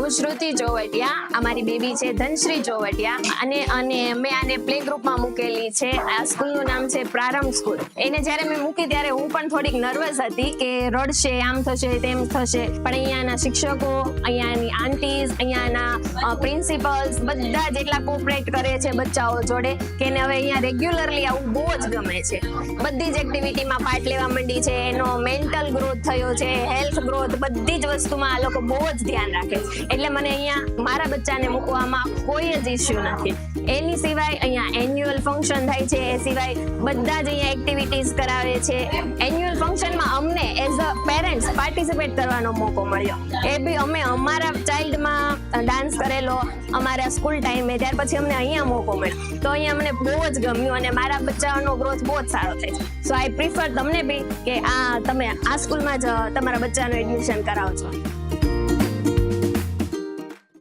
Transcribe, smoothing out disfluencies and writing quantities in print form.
હું શ્રુતિ ચોવટિયા, અમારી બેબી છે ધનશ્રી ચોવટિયા અને મેં આને પ્લે ગ્રુપમાં મૂકેલી છે. આ સ્કૂલનું નામ છે પ્રારંભ સ્કૂલ. એને જ્યારે મેં મૂકી ત્યારે હું પણ થોડીક નર્વસ હતી કે રડશે, આમ થશે તેમ થશે, પણ અહીંયાના શિક્ષકો, અહીંયાની આંટીઝ, અહીંયાના પ્રિન્સિપલ્સ બધા જ એટલા કોઓપરેટ કરે છે બચ્ચાઓ જોડે કે એને હવે અહીંયા રેગ્યુલરલી આવું બહુ જ ગમે છે. બધી જ એક્ટિવિટીમાં પાર્ટ લેવા માંડી છે. એનો મેન્ટલ ગ્રોથ થયો છે, હેલ્થ ગ્રોથ, બધી જ વસ્તુમાં આ લોકો બહુ જ ધ્યાન રાખે છે. એટલે મને અહીંયા મારા બચ્ચાને મૂકવામાં કોઈ જ ઇસ્યુ નથી. એની સિવાય અહીંયા એન્યુઅલ ફંક્શન થાય છે, એ સિવાય બધા જ અહીંયા એક્ટિવિટીઝ કરાવે છે. એન્યુઅલ ફંક્શનમાં અમને એઝ અ પેરેન્ટ્સ પાર્ટિસિપેટ કરવાનો મોકો મળ્યો. એ બી અમે અમારા ચાઇલ્ડમાં ડાન્સ કરેલો અમારા સ્કૂલ ટાઈમે, ત્યાર પછી અમને અહીંયા મોકો મળ્યો. તો અહીંયા અમને બહુ જ ગમ્યું અને મારા બચ્ચાનો ગ્રોથ બહુ જ સારો થાય છે. સો આઈ પ્રિફર તમને બી કે તમે આ સ્કૂલમાં જ તમારા બચ્ચાનું એડમિશન કરાવો છો.